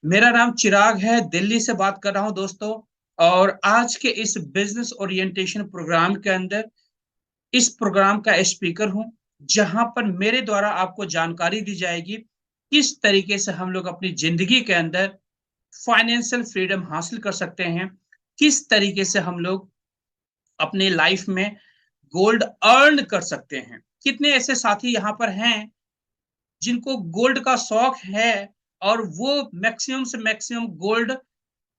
मेरा नाम चिराग है, दिल्ली से बात कर रहा हूं दोस्तों। और आज के इस बिजनेस ओरिएंटेशन प्रोग्राम के अंदर इस प्रोग्राम का स्पीकर हूं, जहां पर मेरे द्वारा आपको जानकारी दी जाएगी किस तरीके से हम लोग अपनी जिंदगी के अंदर फाइनेंशियल फ्रीडम हासिल कर सकते हैं, किस तरीके से हम लोग अपने लाइफ में गोल्ड अर्न कर सकते हैं। कितने ऐसे साथी यहाँ पर हैं जिनको गोल्ड का शौक है और वो मैक्सिमम से मैक्सिमम गोल्ड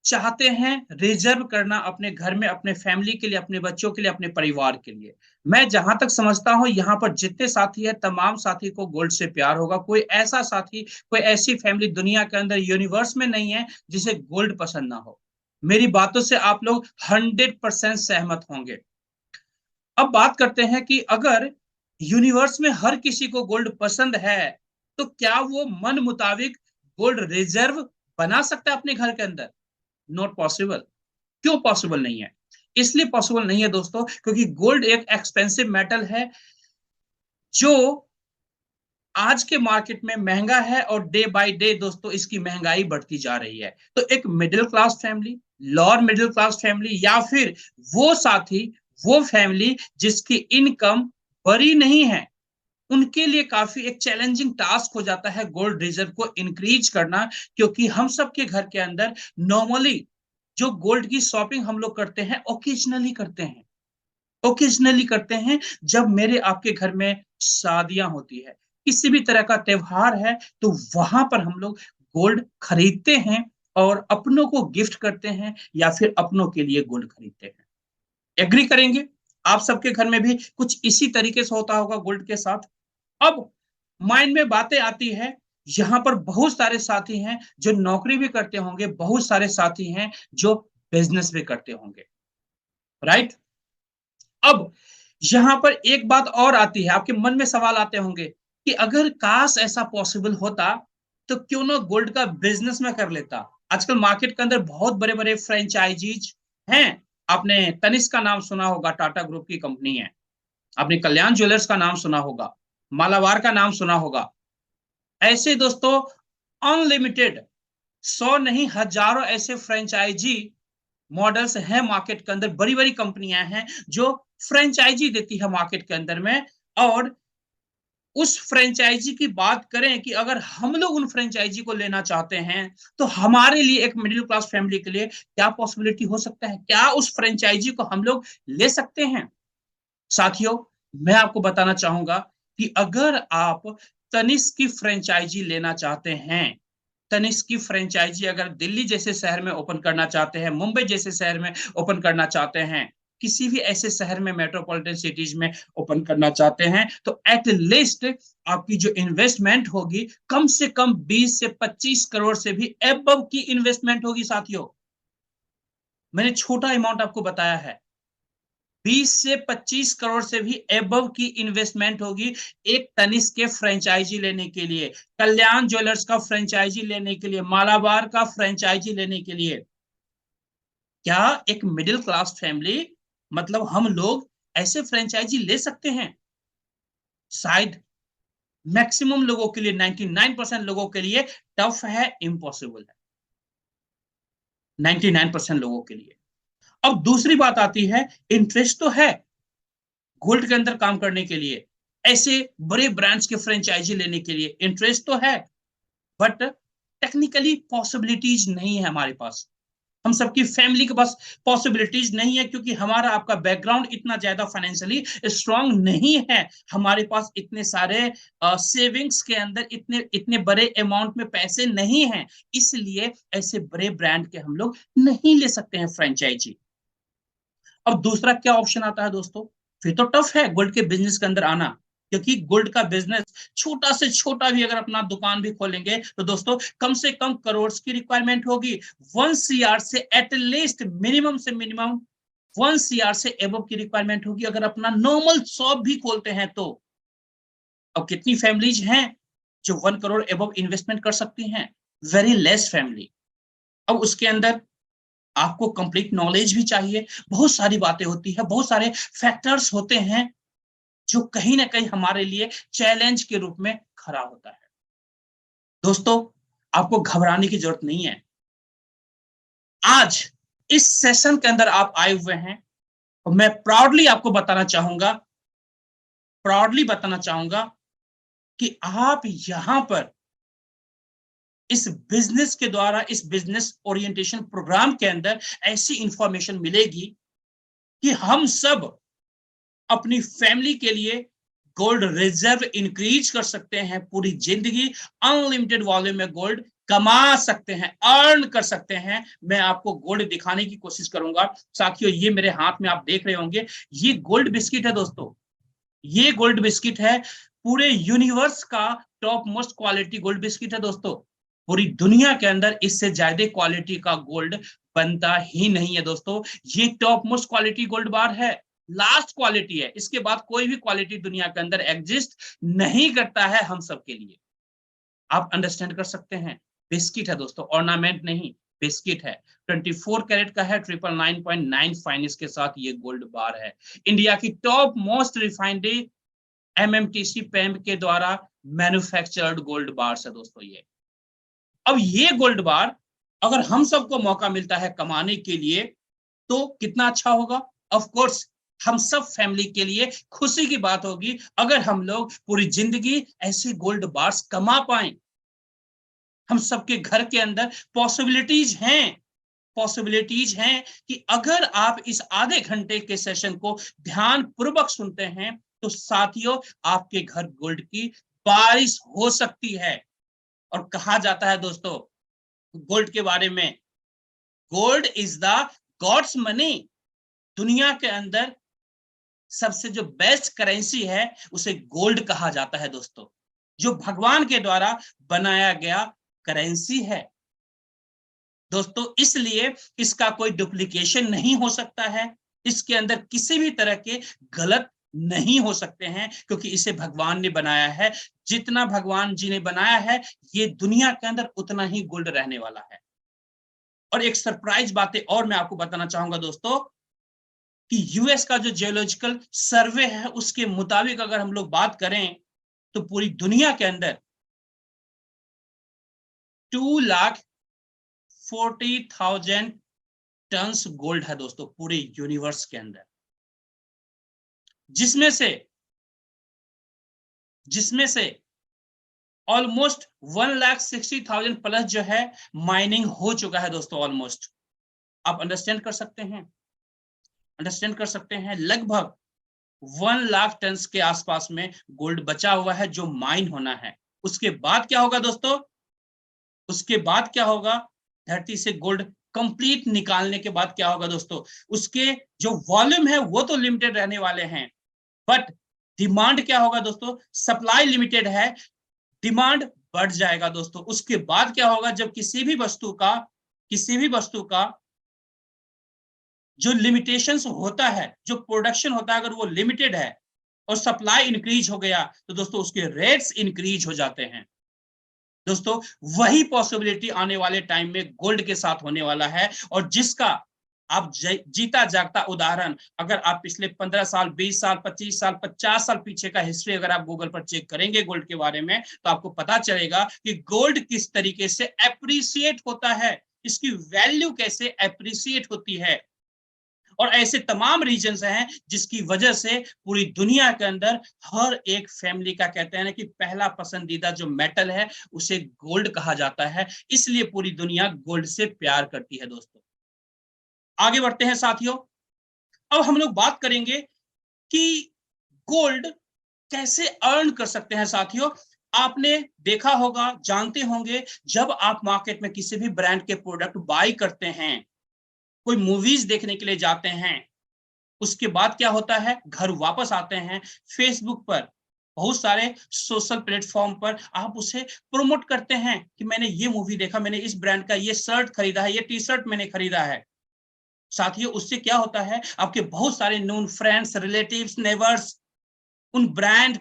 चाहते हैं रिजर्व करना अपने घर में, अपने फैमिली के लिए, अपने बच्चों के लिए, अपने परिवार के लिए। मैं जहां तक समझता हूं यहाँ पर जितने साथी है, तमाम साथी को गोल्ड से प्यार होगा। कोई ऐसा साथी, कोई ऐसी फैमिली दुनिया के अंदर, यूनिवर्स में नहीं है जिसे गोल्ड पसंद ना हो। मेरी बातों से आप लोग 100% सहमत होंगे। अब बात करते हैं कि अगर यूनिवर्स में हर किसी को गोल्ड पसंद है, तो क्या वो मन मुताबिक गोल्ड रिजर्व बना सकता है अपने घर के अंदर? Not possible. क्यों पॉसिबल नहीं है? इसलिए पॉसिबल नहीं है दोस्तों, क्योंकि गोल्ड एक एक्सपेंसिव मेटल है जो आज के मार्केट में महंगा है, और डे बाय डे दोस्तों इसकी महंगाई बढ़ती जा रही है। तो एक middle class family, lower middle class family, या फिर वो साथी, वो फैमिली जिसकी इनकम बड़ी नहीं है, उनके लिए काफी एक चैलेंजिंग टास्क हो जाता है गोल्ड रिजर्व को इंक्रीज करना। क्योंकि हम सबके घर के अंदर नॉर्मली जो गोल्ड की शॉपिंग हम लोग करते हैं, ओकेजनली करते हैं। ओकेजनली करते हैं जब मेरे आपके घर में शादियां होती है, किसी भी तरह का त्योहार है, तो वहां पर हम लोग गोल्ड खरीदते हैं और अपनों को गिफ्ट करते हैं, या फिर अपनों के लिए गोल्ड खरीदते हैं। एग्री करेंगे? आप सबके घर में भी कुछ इसी तरीके से होता होगा गोल्ड के साथ। अब माइंड में बातें आती है, यहां पर बहुत सारे साथी हैं जो नौकरी भी करते होंगे, बहुत सारे साथी हैं जो बिजनेस भी करते होंगे, राइट? अब यहां पर एक बात और आती है, आपके मन में सवाल आते होंगे कि अगर काश ऐसा पॉसिबल होता, तो क्यों ना गोल्ड का बिजनेस में कर लेता। आजकल मार्केट के अंदर बहुत बड़े बड़े फ्रेंचाइजीज हैं। आपने तनिष्क का नाम सुना होगा, टाटा ग्रुप की कंपनी है। आपने कल्याण ज्वेलर्स का नाम सुना होगा, मालाबार का नाम सुना होगा। ऐसे दोस्तों अनलिमिटेड, 100 नहीं हजारों ऐसे फ्रेंचाइजी मॉडल्स हैं मार्केट के अंदर। बड़ी बड़ी कंपनियां हैं जो फ्रेंचाइजी देती है मार्केट के अंदर में। और उस फ्रेंचाइजी की बात करें कि अगर हम लोग उन फ्रेंचाइजी को लेना चाहते हैं, तो हमारे लिए, एक मिडिल क्लास फैमिली के लिए, क्या पॉसिबिलिटी हो सकता है? क्या उस फ्रेंचाइजी को हम लोग ले सकते हैं? साथियों, मैं आपको बताना चाहूंगा कि अगर आप तनिष्क की फ्रेंचाइजी लेना चाहते हैं, तनिष्क की फ्रेंचाइजी अगर दिल्ली जैसे शहर में ओपन करना चाहते हैं, मुंबई जैसे शहर में ओपन करना चाहते हैं, किसी भी ऐसे शहर में, मेट्रोपॉलिटन सिटीज में ओपन करना चाहते हैं, तो एट लीस्ट आपकी जो इन्वेस्टमेंट होगी, कम से कम 20 से 25 करोड़ से भी एबव की इन्वेस्टमेंट होगी साथियों। मैंने छोटा अमाउंट आपको बताया है। 20 से 25 करोड़ से भी एबव की इन्वेस्टमेंट होगी एक तनिष्क के फ्रेंचाइजी लेने के लिए, कल्याण ज्वेलर्स का फ्रेंचाइजी लेने के लिए, मालाबार का फ्रेंचाइजी लेने के लिए। क्या एक मिडिल क्लास फैमिली, मतलब हम लोग, ऐसे फ्रेंचाइजी ले सकते हैं? शायद मैक्सिमम लोगों के लिए, 99% लोगों के लिए टफ है, इम्पॉसिबल है, 99% लोगों के लिए। अब दूसरी बात आती है, इंटरेस्ट तो है गोल्ड के अंदर काम करने के लिए, ऐसे बड़े ब्रांड्स के फ्रेंचाइजी लेने के लिए इंटरेस्ट तो है, बट टेक्निकली पॉसिबिलिटीज नहीं है हमारे पास। हम सबकी फैमिली के पास पॉसिबिलिटीज नहीं है, क्योंकि हमारा आपका बैकग्राउंड इतना ज्यादा फाइनेंशियली स्ट्रांग नहीं है। हमारे पास इतने सारे सेविंग्स के अंदर इतने इतने बड़े अमाउंट में पैसे नहीं हैं। इसलिए ऐसे बड़े ब्रांड के हम लोग नहीं ले सकते हैं फ्रेंचाइजी। अब दूसरा क्या ऑप्शन आता है दोस्तों? फिर तो टफ है गोल्ड के बिजनेस के अंदर आना, क्योंकि गोल्ड का बिजनेस, छोटा से छोटा भी अगर अपना दुकान भी खोलेंगे, तो दोस्तों कम से कम करोड़ की रिक्वायरमेंट होगी। 1 CR से एटलीस्ट, मिनिमम से मिनिमम 1 CR से एबव की रिक्वायरमेंट होगी अगर अपना नॉर्मल शॉप भी खोलते हैं तो। अब कितनी फैमिलीज हैं जो 1 करोड़ एबव इन्वेस्टमेंट कर सकती हैं? Very less family. अब उसके अंदर आपको कंप्लीट नॉलेज भी चाहिए, बहुत सारी बातें होती है, बहुत सारे फैक्टर्स होते हैं जो कहीं ना कहीं हमारे लिए चैलेंज के रूप में खड़ा होता है। दोस्तों, आपको घबराने की जरूरत नहीं है। आज इस सेशन के अंदर आप आए हुए हैं और मैं प्राउडली बताना चाहूंगा कि आप यहां पर इस बिजनेस के द्वारा, इस बिजनेस ओरिएंटेशन प्रोग्राम के अंदर ऐसी इंफॉर्मेशन मिलेगी कि हम सब अपनी फैमिली के लिए गोल्ड रिजर्व इंक्रीज कर सकते हैं, पूरी जिंदगी अनलिमिटेड वॉल्यूम में गोल्ड कमा सकते हैं, अर्न कर सकते हैं। मैं आपको गोल्ड दिखाने की कोशिश करूंगा। साथियों, ये मेरे हाथ में आप देख रहे होंगे, ये गोल्ड बिस्किट है दोस्तों। ये गोल्ड बिस्किट है, पूरे यूनिवर्स का top most quality gold biscuit है दोस्तों। पूरी दुनिया के अंदर इससे ज्यादा क्वालिटी का गोल्ड बनता ही नहीं है दोस्तों। ये टॉप मोस्ट क्वालिटी गोल्ड बार है, लास्ट क्वालिटी है। इसके बाद कोई भी क्वालिटी दुनिया के अंदर एग्जिस्ट नहीं करता है हम सबके लिए। आप अंडरस्टैंड कर सकते हैं। बिस्किट है दोस्तों, ऑर्नामेंट नहीं, बिस्किट है। 24 कैरेट का है, 999.9 फाइनिश के साथ ये गोल्ड बार है। इंडिया की टॉप मोस्ट रिफाइनरी एमएमटीसी पैम्प के द्वारा मैन्युफैक्चर्ड गोल्ड बार है दोस्तों ये। अब ये गोल्ड बार अगर हम सबको मौका मिलता है कमाने के लिए तो कितना अच्छा होगा। ऑफ कोर्स हम सब फैमिली के लिए खुशी की बात होगी अगर हम लोग पूरी जिंदगी ऐसे गोल्ड बार्स कमा पाए। हम सबके घर के अंदर पॉसिबिलिटीज हैं कि अगर आप इस आधे घंटे के सेशन को ध्यान पूर्वक सुनते हैं तो साथियों आपके घर गोल्ड की बारिश हो सकती है। और कहा जाता है दोस्तों गोल्ड के बारे में, gold is the gods money. दुनिया के अंदर सबसे जो बेस्ट करेंसी है उसे गोल्ड कहा जाता है दोस्तों, जो भगवान के द्वारा बनाया गया करेंसी है दोस्तों। इसलिए इसका कोई डुप्लीकेशन नहीं हो सकता है, इसके अंदर किसी भी तरह के गलत नहीं हो सकते हैं, क्योंकि इसे भगवान ने बनाया है। जितना भगवान जी ने बनाया है ये दुनिया के अंदर उतना ही गोल्ड रहने वाला है। और एक सरप्राइज बातें और मैं आपको बताना चाहूंगा दोस्तों कि यूएस का जो जियोलॉजिकल सर्वे है उसके मुताबिक अगर हम लोग बात करें तो पूरी दुनिया के अंदर 2,40,000 टन्स गोल्ड है दोस्तों पूरे यूनिवर्स के अंदर, जिसमें से ऑलमोस्ट 1,60,000 प्लस जो है माइनिंग हो चुका है दोस्तों ऑलमोस्ट। आप अंडरस्टैंड कर सकते हैं लगभग 1,00,000 टन के आसपास में गोल्ड बचा हुआ है जो माइन होना है। उसके बाद क्या होगा दोस्तों, धरती से गोल्ड कंप्लीट निकालने के बाद क्या होगा दोस्तों, उसके जो वॉल्यूम है वो तो लिमिटेड रहने वाले हैं, बट डिमांड क्या होगा दोस्तों, सप्लाई लिमिटेड है, डिमांड बढ़ जाएगा दोस्तों। उसके बाद क्या होगा, जब किसी भी वस्तु का जो लिमिटेशंस होता है, जो प्रोडक्शन होता है, अगर वो लिमिटेड है और सप्लाई इंक्रीज हो गया तो दोस्तों उसके रेट्स इंक्रीज हो जाते हैं दोस्तों। वही पॉसिबिलिटी आने वाले टाइम में गोल्ड के साथ होने वाला है, और जिसका आप जीता जागता उदाहरण अगर आप पिछले 15 साल, 20 साल, 25 साल, 50 साल पीछे का हिस्ट्री अगर आप गूगल पर चेक करेंगे गोल्ड के बारे में तो आपको पता चलेगा कि गोल्ड किस तरीके से एप्रिसिएट होता है, इसकी वैल्यू कैसे एप्रिसिएट होती है। और ऐसे तमाम रीजंस हैं जिसकी वजह से पूरी दुनिया के अंदर हर एक फैमिली का कहते हैं ना कि पहला पसंदीदा जो मेटल है उसे गोल्ड कहा जाता है, इसलिए पूरी दुनिया गोल्ड से प्यार करती है दोस्तों। आगे बढ़ते हैं साथियों, अब हम लोग बात करेंगे कि गोल्ड कैसे अर्न कर सकते हैं। साथियों आपने देखा होगा, जानते होंगे, जब आप मार्केट में किसी भी ब्रांड के प्रोडक्ट बाय करते हैं, कोई मूवीज देखने के लिए जाते हैं, उसके बाद क्या होता है, घर वापस आते हैं, फेसबुक पर बहुत सारे सोशल प्लेटफॉर्म पर आप उसे प्रमोट करते हैं कि मैंने ये मूवी देखा, मैंने इस ब्रांड का ये शर्ट खरीदा है, ये टी शर्ट मैंने खरीदा है। साथियों उससे क्या होता है, आपके बहुत सारे नोन फ्रेंड्स, रिलेटिव्स, नेबर्स उन ब्रांड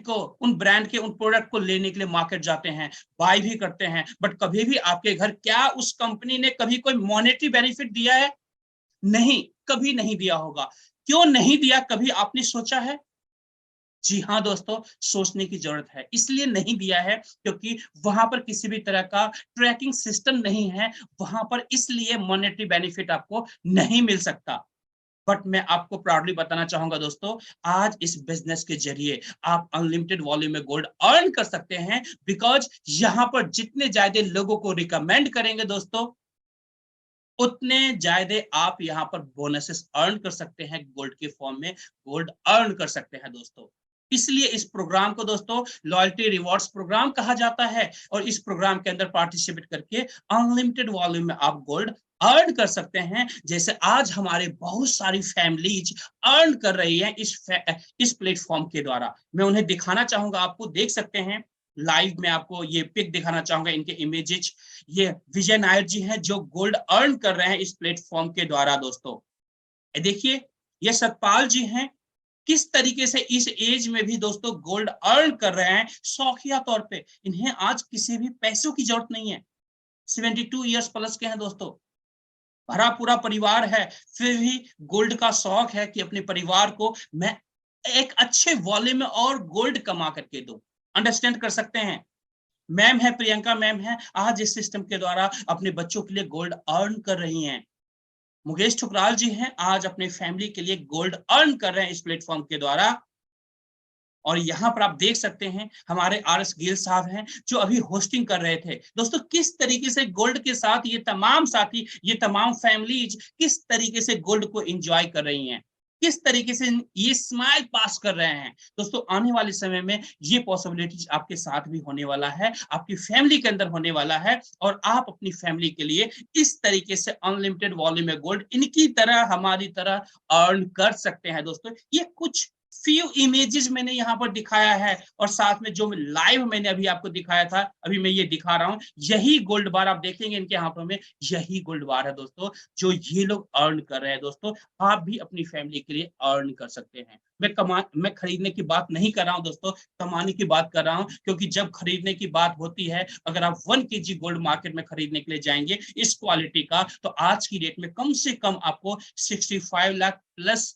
के उन प्रोडक्ट को लेने के लिए मार्केट जाते हैं, बाय भी करते हैं, बट कभी भी आपके घर क्या उस कंपनी ने कभी कोई मॉनेटरी बेनिफिट दिया है? नहीं, कभी नहीं दिया होगा। क्यों नहीं दिया, कभी आपने सोचा है? जी हाँ दोस्तों, सोचने की जरूरत है, इसलिए नहीं दिया है क्योंकि वहां पर किसी भी तरह का ट्रैकिंग सिस्टम नहीं है, वहां पर इसलिए मॉनेटरी बेनिफिट आपको नहीं मिल सकता। बट मैं आपको प्राउडली बताना चाहूंगा दोस्तों, आज इस बिजनेस के जरिए आप अनलिमिटेड वॉल्यूम में गोल्ड अर्न कर सकते हैं, बिकॉज यहाँ पर जितने ज्यादा लोगों को रिकमेंड करेंगे दोस्तों, उतने ज्यादा आप यहाँ पर बोनसेस अर्न कर सकते हैं, गोल्ड के फॉर्म में गोल्ड अर्न कर सकते हैं दोस्तों। इसलिए इस प्रोग्राम को दोस्तों लॉयल्टी रिवॉर्ड्स प्रोग्राम कहा जाता है, और इस प्रोग्राम के अंदर पार्टिसिपेट करके अनलिमिटेड वॉल्यूम में आप गोल्ड अर्न कर सकते हैं। जैसे आज हमारे बहुत सारी फैमिलीज अर्न कर रही हैं इस प्लेटफॉर्म के द्वारा। मैं उन्हें दिखाना चाहूंगा, आपको देख सकते हैं लाइव में, आपको ये पिक दिखाना चाहूंगा, इनके इमेजेस। ये विजय नायर जी हैं जो गोल्ड अर्न कर रहे हैं इस प्लेटफॉर्म के द्वारा दोस्तों। देखिए ये सतपाल जी हैं, किस तरीके से इस एज में भी दोस्तों गोल्ड अर्न कर रहे हैं शौकिया तौर पे। इन्हें आज किसी भी पैसों की जरूरत नहीं है, 72 ईयर्स प्लस के हैं दोस्तों, भरा पूरा परिवार है, फिर भी गोल्ड का शौक है कि अपने परिवार को मैं एक अच्छे वॉल्यूम में और गोल्ड कमा करके दूं। अंडरस्टैंड कर सकते हैं। मैम है, प्रियंका मैम है, आज इस सिस्टम के द्वारा अपने बच्चों के लिए गोल्ड अर्न कर रही हैं। मुकेश ठुकराल जी हैं, आज अपने फैमिली के लिए गोल्ड अर्न कर रहे हैं इस प्लेटफॉर्म के द्वारा। और यहाँ पर आप देख सकते हैं हमारे आर.एस. गिल साहब हैं जो अभी होस्टिंग कर रहे थे दोस्तों। किस तरीके से गोल्ड के साथ ये तमाम साथी, ये तमाम फैमिलीज किस तरीके से गोल्ड को एंजॉय कर रही हैं, किस तरीके से ये स्माइल पास कर रहे हैं दोस्तों। आने वाले समय में ये पॉसिबिलिटीज आपके साथ भी होने वाला है, आपकी फैमिली के अंदर होने वाला है, और आप अपनी फैमिली के लिए इस तरीके से अनलिमिटेड वॉल्यूम में गोल्ड इनकी तरह, हमारी तरह अर्न कर सकते हैं दोस्तों। ये कुछ फ्यू इमेजेस मैंने यहाँ पर दिखाया है, और साथ में जो लाइव मैंने अभी आपको दिखाया था, अभी मैं ये दिखा रहा हूँ, यही गोल्ड बार आप देखेंगे इनके हाथों में, यही गोल्ड बार है दोस्तों जो ये लोग अर्न कर रहे हैं दोस्तों। आप भी अपनी फैमिली के लिए अर्न कर सकते हैं। मैं खरीदने की बात नहीं कर रहा हूँ दोस्तों, कमाने की बात कर रहा हूँ, क्योंकि जब खरीदने की बात होती है, अगर आप 1 kg गोल्ड मार्केट में खरीदने के लिए जाएंगे इस क्वालिटी का, तो आज की डेट में कम से कम आपको 65 लाख प्लस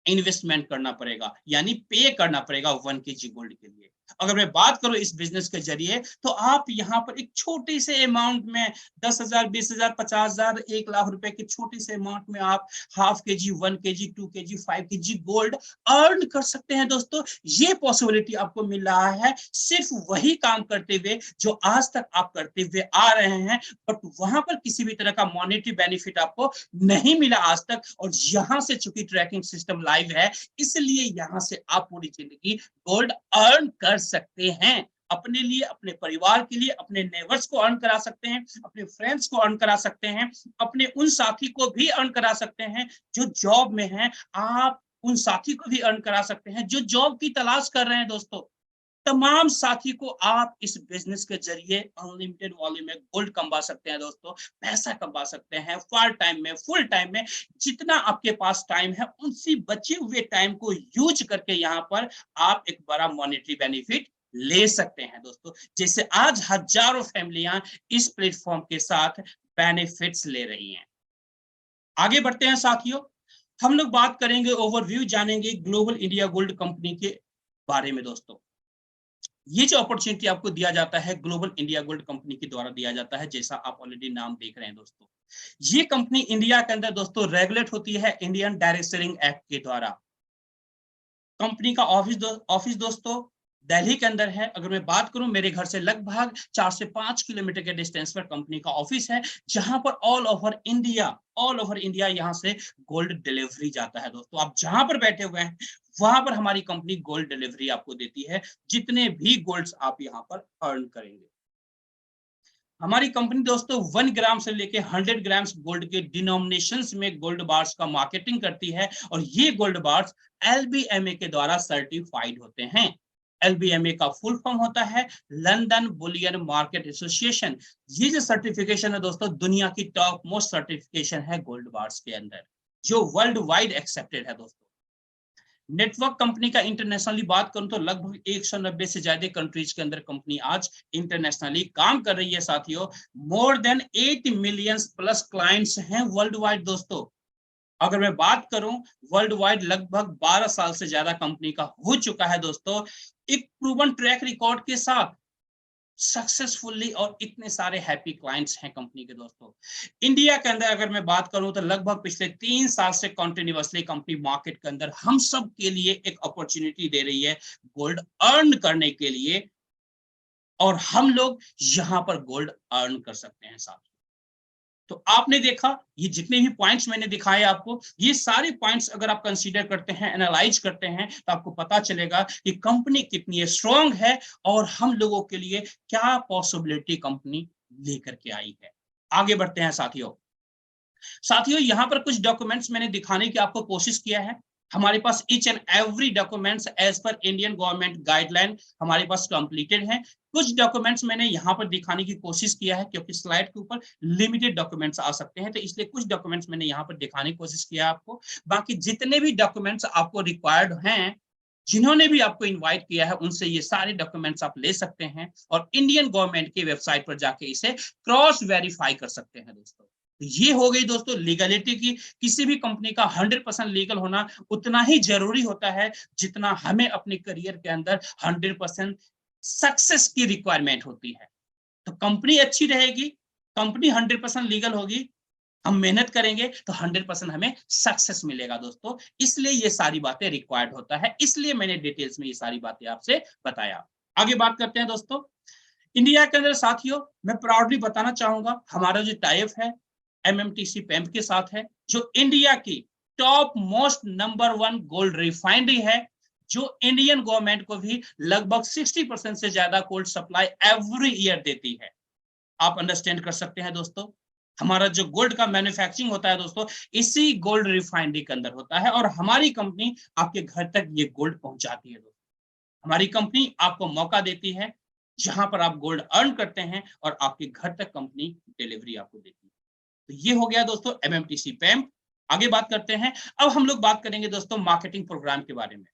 इन्वेस्टमेंट करना पड़ेगा, यानी पे करना पड़ेगा 1 kg गोल्ड के लिए। अगर मैं बात करूं इस बिजनेस के जरिए, तो आप यहाँ पर एक छोटे से अमाउंट में 10,000, 20,000, 50,000, 1 लाख रुपए के छोटे से अमाउंट में आप ½ kg, 1 kg, 2 kg, 5 kg gold earn कर सकते हैं दोस्तों। ये पॉसिबिलिटी आपको मिल रहा है सिर्फ वही काम करते हुए जो आज तक आप करते हुए आ रहे हैं, बट वहां पर किसी भी तरह का मॉनेटरी बेनिफिट आपको नहीं मिला आज तक। और यहाँ से चूंकि ट्रैकिंग सिस्टम लाइव है, इसलिए यहाँ से आप पूरी जिंदगी गोल्ड अर्न कर सकते हैं, अपने लिए, अपने परिवार के लिए, अपने नेबर्स को अर्न करा सकते हैं, अपने फ्रेंड्स को अर्न करा सकते हैं, अपने उन साथी को भी अर्न करा सकते हैं जो जॉब में हैं। आप उन साथी को भी अर्न करा सकते हैं जो जॉब की तलाश कर रहे हैं दोस्तों। तमाम साथी को आप इस बिजनेस के जरिए अनलिमिटेड वॉल्यूम में गोल्ड कमा सकते हैं दोस्तों, पैसा कमा सकते हैं पार्ट टाइम में, फुल टाइम में, जितना आपके पास टाइम है उसी बचे हुए टाइम को यूज करके यहाँ पर आप एक बड़ा मॉनेटरी बेनिफिट ले सकते हैं दोस्तों। जैसे आज हजारों फैमिलियां इस प्लेटफॉर्म के साथ बेनिफिट्स ले रही हैं। आगे बढ़ते हैं साथियों, हम लोग बात करेंगे, ओवरव्यू जानेंगे ग्लोबल इंडिया गोल्ड कंपनी के बारे में दोस्तों। ये जो अपॉर्चुनिटी आपको दिया जाता है ग्लोबल इंडिया गोल्ड कंपनी के द्वारा दिया जाता है, जैसा आप ऑलरेडी नाम देख रहे हैं दोस्तों, ये कंपनी इंडिया के अंदर दोस्तों रेगुलेट होती है इंडियन डायरेक्ट सेलिंग एक्ट के द्वारा। कंपनी का ऑफिस दोस्तों दिल्ली के अंदर है। अगर मैं बात करूं, मेरे घर से लगभग 4 से 5 किलोमीटर के डिस्टेंस पर कंपनी का ऑफिस है, जहां पर ऑल ओवर इंडिया यहां से गोल्ड डिलीवरी जाता है दोस्तों। आप जहां पर बैठे हुए हैं वहां पर हमारी कंपनी गोल्ड डिलीवरी आपको देती है, जितने भी गोल्ड्स आप यहां पर अर्न करेंगे। हमारी कंपनी दोस्तों 1 ग्राम से लेके 100 ग्राम्स गोल्ड के डिनोमिनेशंस में गोल्ड बार्स का मार्केटिंग करती है, और ये गोल्ड बार्स LBMA के द्वारा सर्टिफाइड होते हैं। LBMA का फुल फॉर्म होता है लंदन बुलियन मार्केट एसोसिएशन। ये जो सर्टिफिकेशन है दोस्तों, दुनिया की टॉप मोस्ट सर्टिफिकेशन है गोल्ड बार्स के अंदर, जो वर्ल्ड वाइड एक्सेप्टेड है दोस्तों। नेटवर्क कंपनी का इंटरनेशनली बात करूं तो लगभग 190 से ज्यादा कंट्रीज के अंदर कंपनी आज इंटरनेशनली काम कर रही है साथियों। More than 8 million plus clients हैं वर्ल्ड वाइड दोस्तों। अगर मैं बात करूं, वर्ल्ड वाइड लगभग 12 साल से ज्यादा कंपनी का हो चुका है दोस्तों, एक प्रूवन ट्रैक रिकॉर्ड के साथ सक्सेसफुली, और इतने सारे हैप्पी क्लाइंट्स हैं कंपनी के दोस्तों। इंडिया के अंदर अगर मैं बात करूं तो लगभग पिछले 3 साल से कंटिन्यूअसली कंपनी मार्केट के अंदर हम सब के लिए एक अपॉर्चुनिटी दे रही है गोल्ड अर्न करने के लिए, और हम लोग यहां पर गोल्ड अर्न कर सकते हैं साथ। तो आपने देखा, ये जितने भी पॉइंट्स मैंने दिखाए आपको, ये सारे पॉइंट्स अगर आप कंसीडर करते हैं, एनालाइज करते हैं, तो आपको पता चलेगा कि कंपनी कितनी स्ट्रांग है और हम लोगों के लिए क्या पॉसिबिलिटी कंपनी लेकर के आई है। आगे बढ़ते हैं साथियों। साथियों, यहाँ पर कुछ डॉक्यूमेंट्स मैंने दिखाने की आपको कोशिश किया है। हमारे पास each and every documents as per Indian government guideline हमारे पास कंप्लीटेड है। कुछ डॉक्यूमेंट्स मैंने यहाँ पर दिखाने की कोशिश किया है, क्योंकि स्लाइड के ऊपर लिमिटेड डॉक्यूमेंट्स आ सकते हैं, तो इसलिए कुछ डॉक्यूमेंट्स मैंने यहाँ पर दिखाने की कोशिश किया आपको। बाकी जितने भी डॉक्यूमेंट्स आपको रिक्वायर्ड हैं, जिन्होंने भी आपको इनवाइट किया है, उनसे ये सारे डॉक्यूमेंट्स आप ले सकते हैं और इंडियन गवर्नमेंट की वेबसाइट पर जाके इसे क्रॉस वेरीफाई कर सकते हैं दोस्तों। ये हो गई दोस्तों लीगलिटी की। किसी भी कंपनी का 100% लीगल होना उतना ही जरूरी होता है जितना हमें अपने करियर के अंदर 100% सक्सेस की रिक्वायरमेंट होती है। तो कंपनी अच्छी रहेगी, कंपनी 100% लीगल होगी, हम मेहनत करेंगे तो 100% हमें सक्सेस मिलेगा दोस्तों। इसलिए ये सारी बातें रिक्वायर्ड होता है, इसलिए मैंने डिटेल्स में ये सारी बातें आपसे बताया। आगे बात करते हैं दोस्तों। इंडिया के अंदर साथियों, मैं प्राउडली बताना चाहूंगा, हमारा जो टाइप है एमएमटीसी पैम्प के साथ है, जो इंडिया की top most number 1 gold refinery है, जो इंडियन गवर्नमेंट को भी लगभग 60% से ज्यादा गोल्ड सप्लाई एवरी ईयर देती है। आप अंडरस्टैंड कर सकते हैं दोस्तों, हमारा जो गोल्ड का मैन्युफैक्चरिंग होता है दोस्तों, इसी गोल्ड रिफाइनरी के अंदर होता है, और हमारी कंपनी आपके घर तक ये गोल्ड पहुंचाती है दोस्तों। हमारी कंपनी आपको मौका देती है जहां पर आप गोल्ड अर्न करते हैं और आपके घर तक कंपनी डिलीवरी आपको देती है। तो ये हो गया दोस्तों एमएमटीसी पैम्प। आगे बात करते हैं। अब हम लोग बात करेंगे दोस्तों मार्केटिंग प्रोग्राम के बारे में,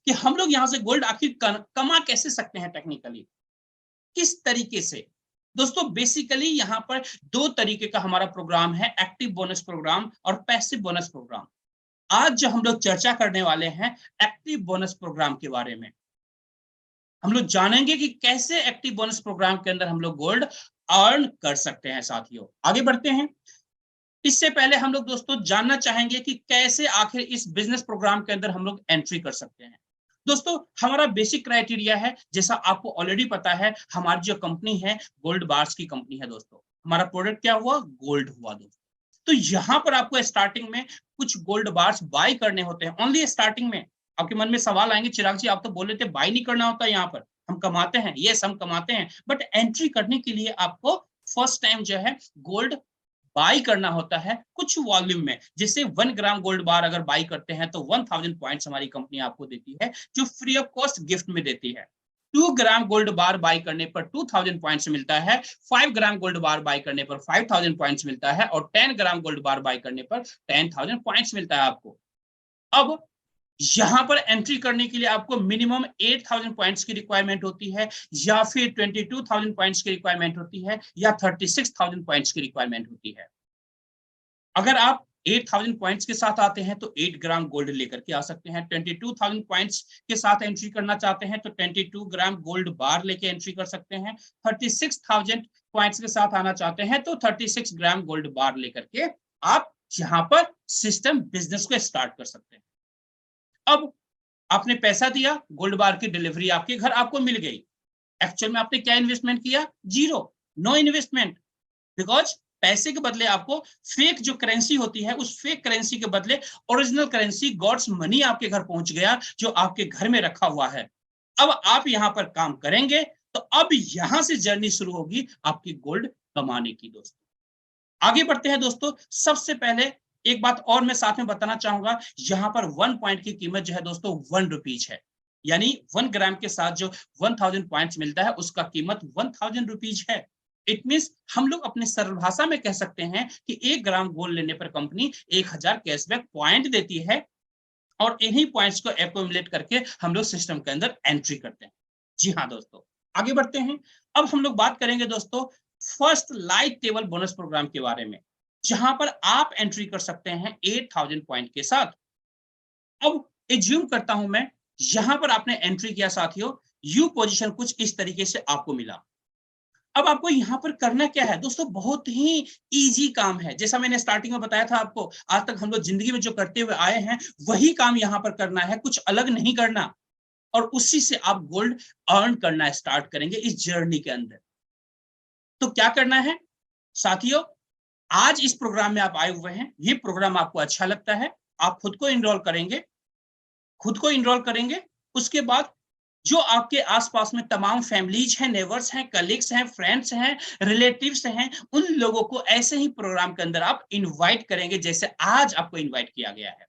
कि हम लोग यहां से गोल्ड आखिर कमा कैसे सकते हैं, टेक्निकली किस तरीके से। दोस्तों बेसिकली यहाँ पर 2 तरीके का हमारा प्रोग्राम है, एक्टिव बोनस प्रोग्राम और पैसिव बोनस प्रोग्राम। आज जो हम लोग चर्चा करने वाले हैं एक्टिव बोनस प्रोग्राम के बारे में, हम लोग जानेंगे कि कैसे एक्टिव बोनस प्रोग्राम के अंदर हम लोग गोल्ड अर्न कर सकते हैं साथियों। आगे बढ़ते हैं। इससे पहले हम लोग दोस्तों जानना चाहेंगे कि कैसे आखिर इस बिजनेस प्रोग्राम के अंदर हम लोग एंट्री कर सकते हैं। दोस्तों हमारा बेसिक क्राइटेरिया है, जैसा आपको ऑलरेडी पता है, हमारी जो कंपनी है गोल्ड बार्स की कंपनी है दोस्तों। हमारा प्रोडक्ट क्या हुआ, गोल्ड हुआ दोस्तों। तो यहाँ पर आपको स्टार्टिंग में कुछ गोल्ड बार्स बाय करने होते हैं, ओनली स्टार्टिंग में। आपके मन में सवाल आएंगे, चिराग जी आप तो बोल रहे थे बाय नहीं करना होता, यहाँ पर हम कमाते हैं। यस हम कमाते हैं, बट एंट्री करने के लिए आपको फर्स्ट टाइम जो है गोल्ड बाई करना होता है कुछ वॉल्यूम में। जैसे 1 ग्राम गोल्ड बार अगर बाई करते हैं तो 1000 पॉइंट्स हमारी कंपनी आपको देती है, जो फ्री ऑफ कॉस्ट गिफ्ट में देती है। 2 ग्राम गोल्ड बार बाई करने पर 2000 पॉइंट्स मिलता है, 5 ग्राम गोल्ड बार बाई करने पर 5000 पॉइंट्स मिलता है, और 10 ग्राम गोल्ड बार बाई करने पर 10,000 पॉइंट्स मिलता है आपको। अब यहां पर एंट्री करने के लिए आपको मिनिमम 8000 पॉइंट्स की रिक्वायरमेंट होती है, या फिर 22,000 पॉइंट्स की रिक्वायरमेंट होती है, या 36,000 पॉइंट्स की रिक्वायरमेंट होती है। अगर आप 8000 पॉइंट्स के साथ आते हैं तो 8 ग्राम गोल्ड लेकर के आ सकते हैं। 22,000 पॉइंट्स के साथ एंट्री करना चाहते हैं तो 22 ग्राम गोल्ड बार लेके एंट्री कर सकते हैं। 36,000 पॉइंट्स के साथ आना चाहते हैं तो 36 ग्राम गोल्ड बार लेकर के आप यहाँ पर सिस्टम बिजनेस को स्टार्ट कर सकते हैं। अब आपने पैसा दिया, गोल्ड बार की डिलीवरी आपके घर आपको मिल गई। एक्चुअल में आपने क्या इन्वेस्टमेंट किया, जीरो, नो इन्वेस्टमेंट। बिकॉज पैसे के बदले आपको फेक जो करेंसी होती है, उस फेक करेंसी के बदले ओरिजिनल करेंसी गॉड्स मनी आपके घर पहुंच गया, जो आपके घर में रखा हुआ है। अब आप यहां पर काम करेंगे तो अब यहां से जर्नी शुरू होगी आपकी गोल्ड कमाने की दोस्तों। आगे बढ़ते हैं दोस्तों। सबसे पहले एक बात और मैं साथ में बताना चाहूंगा, यहां पर 1 पॉइंट की कीमत जो है दोस्तों 1 रुपीज है, यानी 1 ग्राम के साथ जो 1000 पॉइंट्स मिलता है उसका कीमत 1000 रुपीज है। इट मींस हम लोग अपने सरल भाषा में कह सकते हैं कि 1 ग्राम गोल्ड लेने पर कंपनी 1000 कैशबैक पॉइंट देती है, और इन्हीं पॉइंट्स को एक्यूमुलेट करके हम लोग सिस्टम के अंदर एंट्री करते हैं। जी हाँ दोस्तों, आगे बढ़ते हैं। अब हम लोग बात करेंगे दोस्तों first light table bonus programme के बारे में। जहां पर आप एंट्री कर सकते हैं 8000 पॉइंट के साथ। अब एज्यूम करता हूं मैं, यहां पर आपने एंट्री किया साथियों, यू पोजीशन कुछ इस तरीके से आपको मिला। अब आपको यहाँ पर करना क्या है दोस्तों, बहुत ही इजी काम है। जैसा मैंने स्टार्टिंग में बताया था आपको, आज तक हम लोग जिंदगी में जो करते हुए आए हैं वही काम यहाँ पर करना है, कुछ अलग नहीं करना। और उसी से आप गोल्ड अर्न करना स्टार्ट करेंगे इस जर्नी के अंदर। तो क्या करना है साथियों, आज इस प्रोग्राम में आप आए हुए हैं, ये प्रोग्राम आपको अच्छा लगता है, आप खुद को इनरोल करेंगे, खुद को इनरोल करेंगे। उसके बाद जो आपके आसपास में तमाम फैमिलीज हैं, नेबर्स हैं, कलीग्स हैं, फ्रेंड्स हैं, रिलेटिव्स हैं, उन लोगों को ऐसे ही प्रोग्राम के अंदर आप इनवाइट करेंगे जैसे आज आपको इनवाइट किया गया है।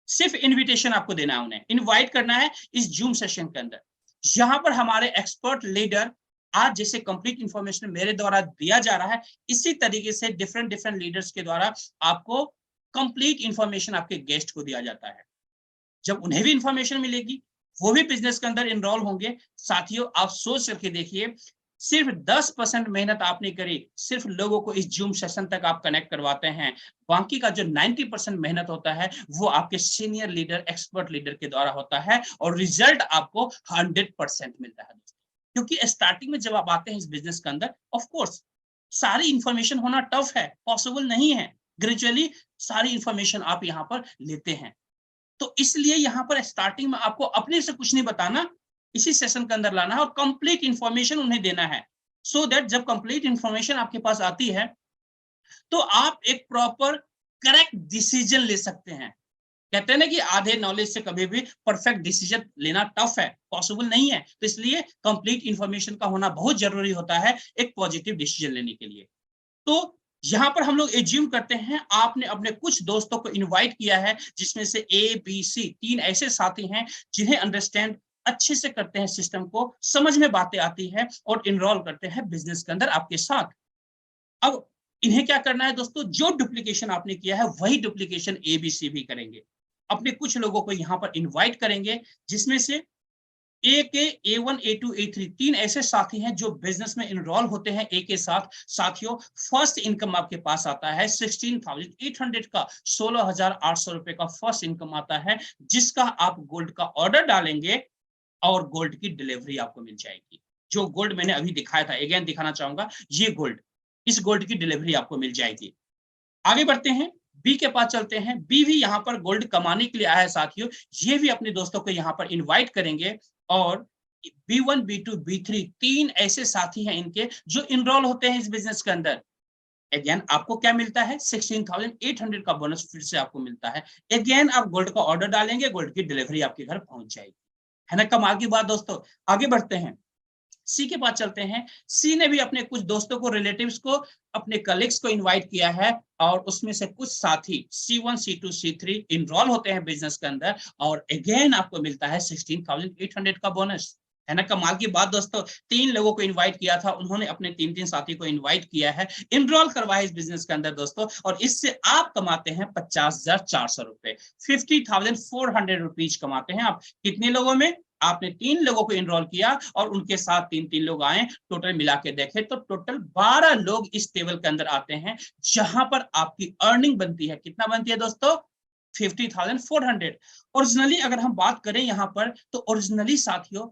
सिर्फ इनविटेशन आपको देना है, उन्हें इनवाइट करना है इस जूम सेशन के अंदर। यहाँ पर हमारे एक्सपर्ट लीडर, आज जैसे कंप्लीट इंफॉर्मेशन मेरे द्वारा दिया जा रहा है, इसी तरीके से डिफरेंट डिफरेंट लीडर्स के द्वारा आपको कंप्लीट इंफॉर्मेशन आपके गेस्ट को दिया जाता है। जब उन्हें भी इंफॉर्मेशन मिलेगी, वो भी बिजनेस के अंदर इनरोल होंगे। साथियों आप सोच करके देखिए, सिर्फ 10% मेहनत आपने करी, सिर्फ लोगों को इस जूम सेशन तक आप कनेक्ट करवाते हैं। बाकी का जो 90% मेहनत होता है वो आपके सीनियर लीडर, एक्सपर्ट लीडर के द्वारा होता है, और रिजल्ट आपको 100% मिलता है दोस्तों। क्योंकि स्टार्टिंग में जब आप आते हैं इस बिजनेस के अंदर, ऑफ कोर्स सारी इंफॉर्मेशन होना टफ है, पॉसिबल नहीं है। ग्रेजुअली सारी इंफॉर्मेशन आप यहाँ पर लेते हैं। तो इसलिए यहाँ पर स्टार्टिंग में आपको अपने से कुछ नहीं बताना, इसी सेशन के अंदर लाना है और कंप्लीट इंफॉर्मेशन उन्हें देना है। सो दैट जब कंप्लीट इंफॉर्मेशन आपके पास आती है तो आप एक प्रॉपर करेक्ट डिसीजन ले सकते हैं। कहते हैं ना कि आधे नॉलेज से कभी भी परफेक्ट डिसीजन लेना टफ है, पॉसिबल नहीं है। तो इसलिए कंप्लीट इंफॉर्मेशन का होना बहुत जरूरी होता है एक पॉजिटिव डिसीजन लेने के लिए। तो यहाँ पर हम लोग एज्यूम करते हैं आपने अपने कुछ दोस्तों को इनवाइट किया है, जिसमें से ए बी सी 3 ऐसे साथी हैं जिन्हें अंडरस्टैंड अच्छे से करते हैं, सिस्टम को समझ में बातें आती है और इनरोल करते हैं बिजनेस के अंदर आपके साथ। अब इन्हें क्या करना है दोस्तों, जो डुप्लीकेशन आपने किया है वही डुप्लीकेशन ए बी सी भी करेंगे। अपने कुछ लोगों को यहाँ पर इन्वाइट करेंगे, जिसमें से ए के A1, A2, A3 3 ऐसे साथी हैं जो बिजनेस में इनरोल होते हैं ए के साथ। साथियों फर्स्ट इनकम आपके पास आता है 16,800 का, 16,800 रुपए का फर्स्ट इनकम आता है, जिसका आप गोल्ड का ऑर्डर डालेंगे और गोल्ड की डिलीवरी आपको मिल जाएगी। जो गोल्ड मैंने अभी दिखाया था, अगेन दिखाना चाहूंगा, ये गोल्ड, इस गोल्ड की डिलीवरी आपको मिल जाएगी। आगे बढ़ते हैं, बी के पास चलते हैं। बी भी यहाँ पर गोल्ड कमाने के लिए आया है साथियों, ये भी अपने दोस्तों को यहाँ पर इनवाइट करेंगे। और B1, B2, B3 3 ऐसे साथी हैं इनके जो इनरोल होते हैं इस बिजनेस के अंदर। अगेन आपको क्या मिलता है, 16,800 का बोनस फिर से आपको मिलता है। अगेन आप गोल्ड का ऑर्डर डालेंगे, गोल्ड की डिलीवरी आपके घर पहुंच जाएगी। है ना कमाल की बात दोस्तों। आगे बढ़ते हैं, सी के पास चलते हैं। सी ने भी अपने कुछ दोस्तों को, रिलेटिव्स को, अपने कलीग्स को इनवाइट किया है, और उसमें से कुछ साथी C1, C2, C3 इनरोल होते हैं बिजनेस के अंदर, और अगेन आपको मिलता है 16,800 का बोनस। है ना कमाल की बात दोस्तों। 3 लोगों को इनवाइट किया था, उन्होंने अपने 3-3 साथी को इनवाइट किया है, इनरोल करवाया इस बिजनेस के अंदर दोस्तों, और इससे आप कमाते हैं 50,400 रुपए, 50,400 रुपीज कमाते हैं आप। कितने लोगों में, आपने 3 लोगों को इनरोल किया और उनके साथ 3-3 लोग आए, टोटल मिला के देखें तो टोटल 12 लोग इस टेबल के अंदर आते हैं, जहां पर आपकी अर्निंग बनती है। कितना बनती है दोस्तों, 50,400। ओरिजिनली अगर हम बात करें यहाँ पर, तो ओरिजिनली साथियों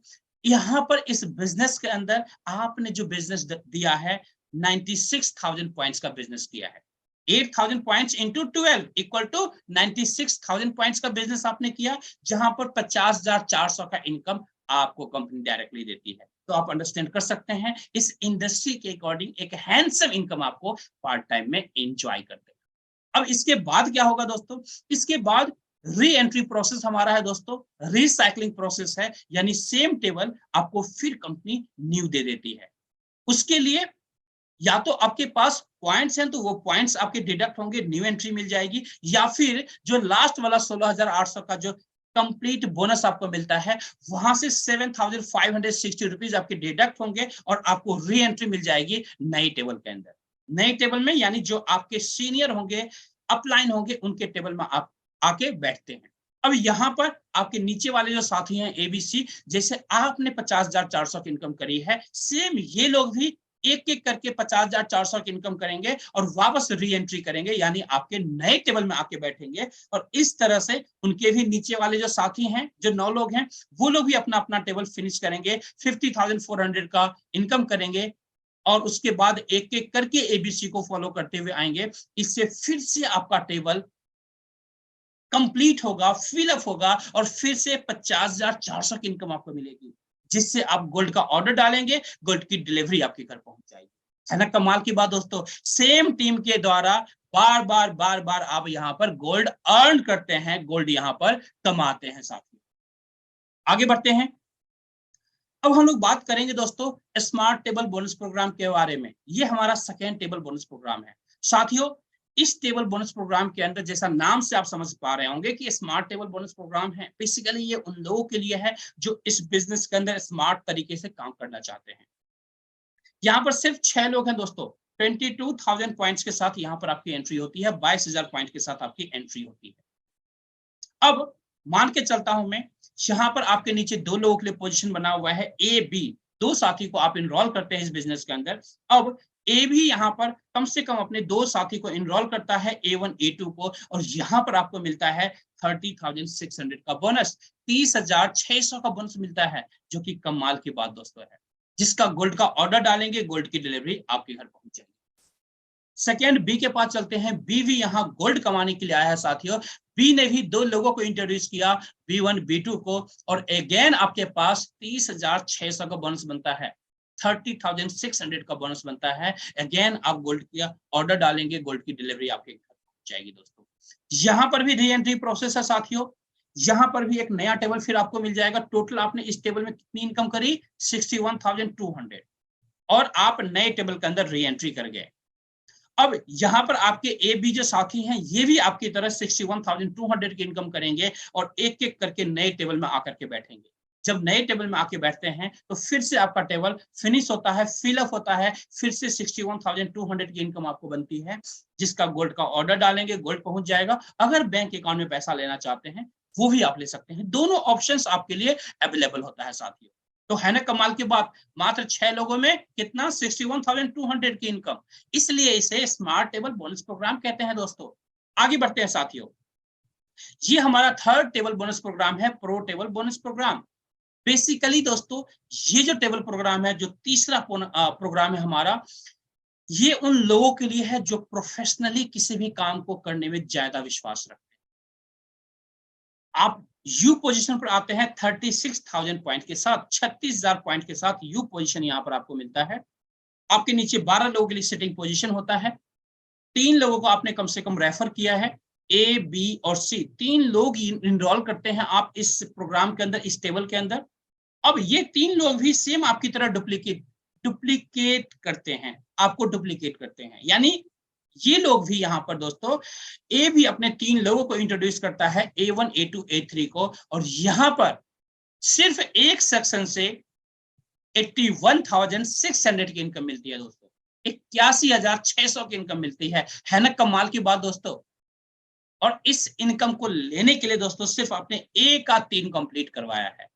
यहाँ पर इस बिजनेस के अंदर आपने जो बिजनेस दिया है, 96,000 पॉइंट्स का बिजनेस किया है। 8,000 points into 12 equal to 96,000 points का बिजनेस आपने किया, जहां पर 50,400 का इनकम आपको कंपनी डायरेक्टली देती है। तो आप अंडरस्टैंड कर सकते हैं, इस इंडस्ट्री के अकॉर्डिंग एक हैंडसम इनकम आपको पार्ट टाइम में एंजॉय करते हैं। अब इसके बाद क्या होगा दोस्तों, इसके बाद री एंट्री प्रोसेस हमारा है दोस्तों, रिसाइकलिंग प्रोसेस है, यानी सेम टेबल आपको फिर कंपनी न्यू दे देती है। उसके लिए या तो आपके पास पॉइंट्स हैं तो वो पॉइंट्स आपके डिडक्ट होंगे, न्यू एंट्री मिल जाएगी, या फिर जो लास्ट वाला 16,800 का जो कंप्लीट बोनस आपको मिलता है, वहां से 7,560 रुपीज आपके डिडक्ट होंगे और आपको री एंट्री मिल जाएगी नई टेबल के अंदर। नई टेबल में यानी जो आपके सीनियर होंगे, अपलाइन होंगे, उनके टेबल में आप आके बैठते हैं। अब यहाँ पर आपके नीचे वाले जो साथी हैं एबीसी, जैसे आपने 50,400 की इनकम करी है, सेम ये लोग भी एक एक करके 50,400 की इनकम करेंगे और वापस री एंट्री करेंगे, यानी आपके नए टेबल में आके बैठेंगे। और इस तरह से उनके भी नीचे वाले जो साथी हैं, जो 9 लोग हैं, वो लोग भी अपना अपना टेबल फिनिश करेंगे, 50,400 का इनकम करेंगे और उसके बाद एक एक करके एबीसी को फॉलो करते हुए आएंगे। इससे फिर से आपका टेबल कंप्लीट होगा, फिलअप होगा और फिर से 50,400 की इनकम आपको मिलेगी, जिससे आप गोल्ड का ऑर्डर डालेंगे, गोल्ड की डिलीवरी आपके घर पहुंच जाएगी। है ना कमाल की बात दोस्तों। सेम टीम के द्वारा बार बार आप यहाँ पर गोल्ड अर्न करते हैं, गोल्ड यहाँ पर कमाते हैं साथियों। आगे बढ़ते हैं। अब हम लोग बात करेंगे दोस्तों स्मार्ट टेबल बोनस प्रोग्राम के बारे में। ये हमारा सेकेंड टेबल बोनस प्रोग्राम है साथियों। इस टेबल बोनस प्रोग्राम के अंदर, जैसा नाम से आप समझ पा रहे होंगे कि स्मार्ट टेबल बोनस प्रोग्राम है, बेसिकली ये उन लोगों के लिए है जो इस बिजनेस के अंदर स्मार्ट तरीके से काम करना चाहते हैं। यहाँ पर सिर्फ 6 लोग हैं दोस्तों। 22,000 पॉइंट्स के साथ यहाँ पर आपकी एंट्री होती है, 22,000 पॉइंट के साथ आपकी एंट्री होती है। अब मान के चलता हूं मैं, यहाँ पर आपके नीचे 2 लोगों के लिए पोजीशन बना हुआ है, ए बी, 2 साथी को आप इनरोल करते हैं इस बिजनेस के अंदर। अब ए भी यहाँ पर कम से कम अपने 2 साथी को इनरोल करता है, A1 A2 को, और यहाँ पर आपको मिलता है 30,600 का बोनस, 30,600 का बोनस मिलता है, जो कि कमाल की बात दोस्तों है। जिसका गोल्ड का ऑर्डर डालेंगे, गोल्ड की डिलीवरी आपके घर पहुंच जाएगी। सेकेंड बी के पास चलते हैं। बी भी यहाँ गोल्ड कमाने के लिए आया है साथियों। बी ने भी 2 लोगों को इंट्रोड्यूस किया, B1 B2 को, और अगेन आपके पास 30,600 का बोनस बनता है, 30,600 का बोनस बनता है। अगेन आप गोल्ड का ऑर्डर डालेंगे, गोल्ड की डिलीवरी आपके घर पहुंच जाएगी दोस्तों। यहाँ पर भी री एंट्री प्रोसेस है साथियों। यहाँ पर भी एक नया टेबल फिर आपको मिल जाएगा। टोटल आपने इस टेबल में कितनी इनकम करी, 61,200, और आप नए टेबल के अंदर री एंट्री कर गए। अब यहाँ पर आपके ए बी जो साथी हैं, ये भी आपकी तरह 61,200 की इनकम करेंगे और एक एक करके नए टेबल में आकर के बैठेंगे। जब नए टेबल में आके बैठते हैं तो फिर से आपका टेबल फिनिश होता है, फिलअप होता है, फिर से 61,200 की इनकम आपको बनती है, जिसका गोल्ड का ऑर्डर डालेंगे, गोल्ड पहुंच जाएगा। अगर बैंक अकाउंट में पैसा लेना चाहते हैं वो भी आप ले सकते हैं। दोनों ऑप्शंस आपके लिए अवेलेबल होता है साथियों। तो है ना कमाल की बात, मात्र 6 लोगों में कितना, 61,200 की इनकम। इसलिए इसे स्मार्ट टेबल बोनस प्रोग्राम कहते हैं दोस्तों। आगे बढ़ते हैं साथियों। ये हमारा थर्ड टेबल बोनस प्रोग्राम है, pro table bonus programme. Basically दोस्तों, ये जो टेबल प्रोग्राम है, जो तीसरा प्रोग्राम है हमारा, ये उन लोगों के लिए है जो प्रोफेशनली किसी भी काम को करने में ज्यादा विश्वास रखते हैं। आप यू पोजीशन पर आते हैं 36,000 पॉइंट के साथ, 36,000 पॉइंट के साथ यू पोजीशन यहां पर आपको मिलता है। आपके नीचे 12 लोगों के लिए सिटिंग पोजीशन होता है। 3 लोगों को आपने कम से कम रेफर किया है, ए बी और सी, 3 लोग इनरोल करते हैं आप इस प्रोग्राम के अंदर, इस टेबल के अंदर। अब ये 3 लोग भी सेम आपकी तरह डुप्लीकेट करते हैं, आपको डुप्लीकेट करते हैं। यानी ये लोग भी यहाँ पर दोस्तों, ए भी अपने 3 लोगों को इंट्रोड्यूस करता है, A1 A2 A3 को, और यहाँ पर सिर्फ एक सेक्शन से 81,600 की इनकम मिलती है दोस्तों, 81,600 की इनकम मिलती है ना कमाल की बात दोस्तों। और इस इनकम को लेने के लिए दोस्तों सिर्फ आपने ए का 3 कंप्लीट करवाया है।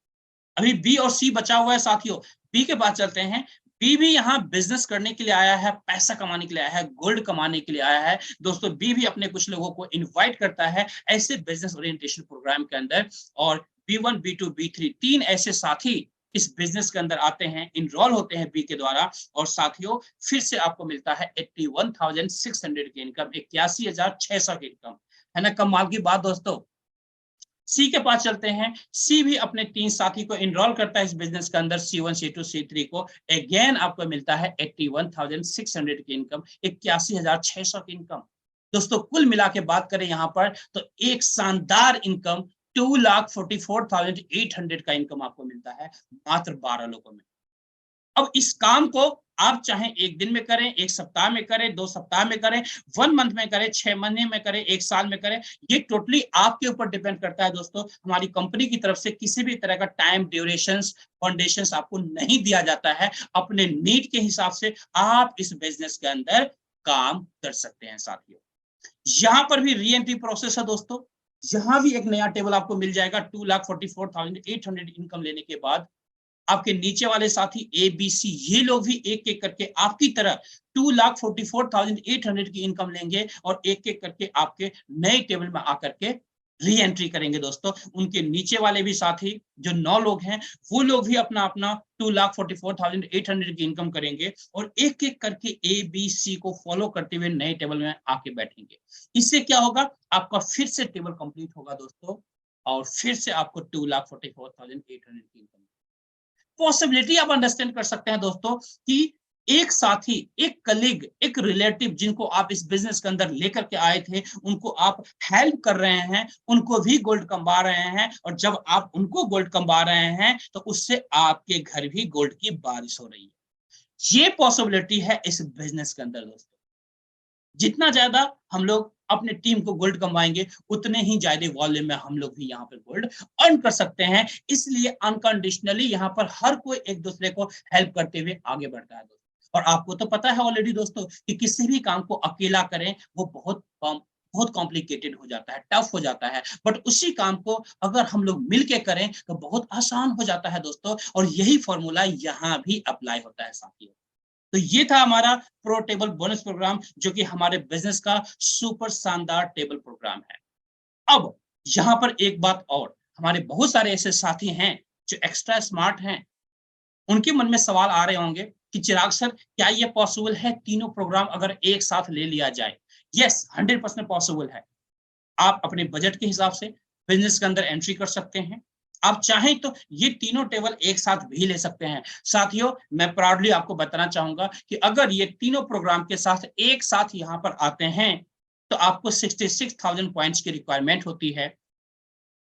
अभी बी और सी बचा हुआ है साथियों। बी के पास चलते हैं। बी भी यहाँ बिजनेस करने के लिए आया है, पैसा कमाने के लिए आया है, गोल्ड कमाने के लिए आया है दोस्तों। बी भी अपने कुछ लोगों को इनवाइट करता है ऐसे बिजनेस ओरिएंटेशन प्रोग्राम के अंदर, और B1 B2 B3 3 ऐसे साथी इस बिजनेस के अंदर आते हैं, इनरोल होते हैं बी के द्वारा, और साथियों फिर से आपको मिलता है 81,600 की इनकम, 81,600 की इनकम। है ना कमाल की बात दोस्तों। सी के पास चलते हैं। सी भी अपने 3 साथी को इनरोल करता है इस बिजनेस के अंदर, C1 C2 C3 को। अगेन आपको मिलता है 81,600 की इनकम, 81,600 की इनकम। दोस्तों कुल मिला के बात करें यहाँ पर तो एक शानदार इनकम 2,44,800 का इनकम आपको मिलता है मात्र 12 लोगों में। अब इस काम को आप चाहे 1 दिन में करें, 1 सप्ताह में करें, 2 सप्ताह में करें, 1 मंथ में करें, 6 महीने में करें, 1 साल में करें, ये टोटली आपके ऊपर डिपेंड करता है दोस्तों। हमारी कंपनी की तरफ से किसी भी तरह का टाइम ड्यूरेशंस, फाउंडेशंस आपको नहीं दिया जाता है। अपने नीड के हिसाब से आप इस बिजनेस के अंदर काम कर सकते हैं साथियों। यहाँ पर भी री एंट्री प्रोसेस है दोस्तों। यहाँ भी एक नया टेबल आपको मिल जाएगा 2,44,800 इनकम लेने के बाद। आपके नीचे वाले साथी ABC, ये लोग भी एक एक करके आपकी तरह 2,44,800 की इनकम लेंगे और एक एक करके आपके नए टेबल में आकर के री एंट्री करेंगे दोस्तों। उनके नीचे वाले भी साथी जो 9 लोग हैं, वो लोग भी अपना अपना 2,44,800 की इनकम करेंगे और एक एक करके ABC को फॉलो करते हुए नए टेबल में आके बैठेंगे। इससे क्या होगा, आपका फिर से टेबल कंप्लीट होगा दोस्तों और फिर से आपको 2,44,800 की इनकम। पॉसिबिलिटी आप अंडरस्टैंड कर सकते हैं दोस्तों कि एक साथी, एक कलीग, एक रिलेटिव जिनको आप इस बिजनेस के अंदर लेकर के आए थे, उनको आप हेल्प कर रहे हैं, उनको भी गोल्ड कमा रहे हैं और जब आप उनको गोल्ड कमा रहे हैं तो उससे आपके घर भी गोल्ड की बारिश हो रही है। ये पॉसिबिलिटी है इस बिजनेस के अंदर दोस्तों। जितना ज्यादा हम लोग अपने टीम को गोल्ड कमाएंगे, उतने ही ज्यादा वॉल्यूम में हम लोग भी यहाँ पर गोल्ड अर्न कर सकते हैं। इसलिए अनकंडीशनली यहाँ पर हर कोई एक दूसरे को हेल्प करते हुए आगे बढ़ता है दोस्तों। और आपको तो पता है ऑलरेडी दोस्तों कि किसी भी काम को अकेला करें वो बहुत कॉम्प्लिकेटेड हो जाता है, टफ हो जाता है, बट उसी काम को अगर हम लोग मिलके करें तो बहुत आसान हो जाता है दोस्तों। और यही फॉर्मूला यहाँ भी अप्लाई होता है साथियों। तो ये था हमारा प्रो टेबल बोनस प्रोग्राम, जो कि हमारे बिजनेस का सुपर शानदार टेबल प्रोग्राम है। अब यहां पर एक बात और, हमारे बहुत सारे ऐसे साथी हैं जो एक्स्ट्रा स्मार्ट हैं, उनके मन में सवाल आ रहे होंगे कि चिराग सर, क्या ये पॉसिबल है तीनों प्रोग्राम अगर एक साथ ले लिया जाए? यस, 100% पॉसिबल है। आप अपने बजट के हिसाब से बिजनेस के अंदर एंट्री कर सकते हैं। आप चाहें तो ये तीनों टेबल एक साथ भी ले सकते हैं। साथियों, मैं प्राउडली आपको बताना चाहूंगा कि अगर ये तीनों प्रोग्राम के साथ एक साथ यहाँ पर आते हैं तो आपको 66,000 पॉइंट्स की रिक्वायरमेंट होती है।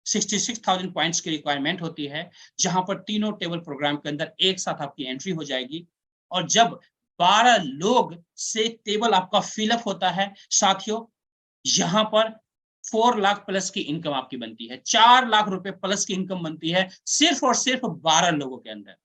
66,000 पॉइंट्स की रिक्वायरमेंट होती है, जहां पर तीनों टेबल प्रोग्राम के अंदर एक साथ आपकी एंट्री हो जाएगी। और जब 12 लोग से टेबल आपका फिलअप होता है साथियों, यहां पर 4 लाख प्लस की इनकम आपकी बनती है, 4 लाख रुपए प्लस की इनकम बनती है सिर्फ और सिर्फ 12 लोगों के अंदर।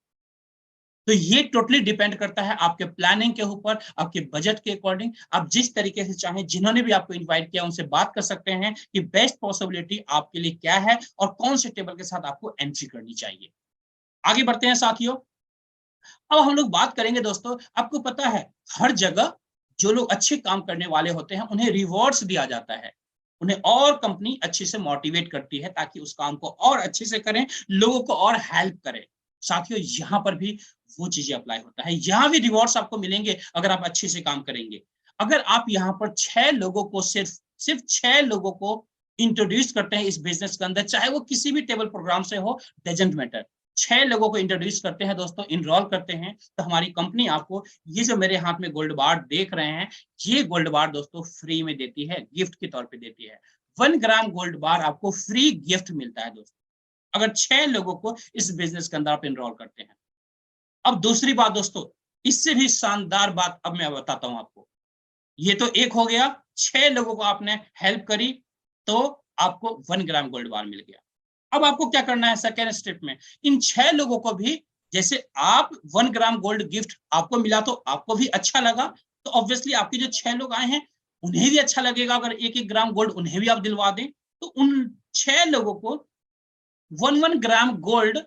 तो ये टोटली डिपेंड करता है आपके प्लानिंग के ऊपर, आपके बजट के अकॉर्डिंग। आप जिस तरीके से चाहें, जिन्होंने भी आपको इनवाइट किया उनसे बात कर सकते हैं कि बेस्ट पॉसिबिलिटी आपके लिए क्या है और कौन से टेबल के साथ आपको एंट्री करनी चाहिए। आगे बढ़ते हैं साथियों। अब हम लोग बात करेंगे दोस्तों, आपको पता है हर जगह जो लोग अच्छे काम करने वाले होते हैं उन्हें रिवॉर्ड्स दिया जाता है, उन्हें और कंपनी अच्छे से मोटिवेट करती है ताकि उस काम को और अच्छे से करें, लोगों को और हेल्प करें। साथियों, यहाँ पर भी वो चीजें अप्लाई होता है, यहाँ भी रिवॉर्ड्स आपको मिलेंगे अगर आप अच्छे से काम करेंगे। अगर आप यहाँ पर 6 लोगों को सिर्फ 6 लोगों को इंट्रोड्यूस करते हैं इस बिजनेस के अंदर, चाहे वो किसी भी टेबल प्रोग्राम से हो, डजेंट मैटर, 6 लोगों को इंट्रोड्यूस करते हैं दोस्तों, इनरोल करते हैं, तो हमारी कंपनी आपको ये जो मेरे हाथ में गोल्ड बार देख रहे हैं, ये गोल्ड बार दोस्तों फ्री में देती है, गिफ्ट के तौर पे देती है। 1 ग्राम गोल्ड बार आपको फ्री गिफ्ट मिलता है दोस्तों, अगर 6 लोगों को इस बिजनेस के अंदर आप इनरोल करते हैं। अब दूसरी बात दोस्तों, इससे भी शानदार बात अब मैं बताता हूं आपको। ये तो एक हो गया, 6 लोगों को आपने हेल्प करी तो आपको 1 ग्राम गोल्ड बार मिल गया। अब आपको क्या करना है सेकेंड स्टेप में, इन 6 लोगों को भी, जैसे आप 1 ग्राम गोल्ड गिफ्ट आपको मिला तो आपको भी अच्छा लगा, तो ऑब्वियसली आपके जो 6 लोग आए हैं उन्हें भी अच्छा लगेगा अगर 1-1 ग्राम गोल्ड उन्हें भी आप दिलवा दें। तो उन 6 लोगों को 1-1 ग्राम गोल्ड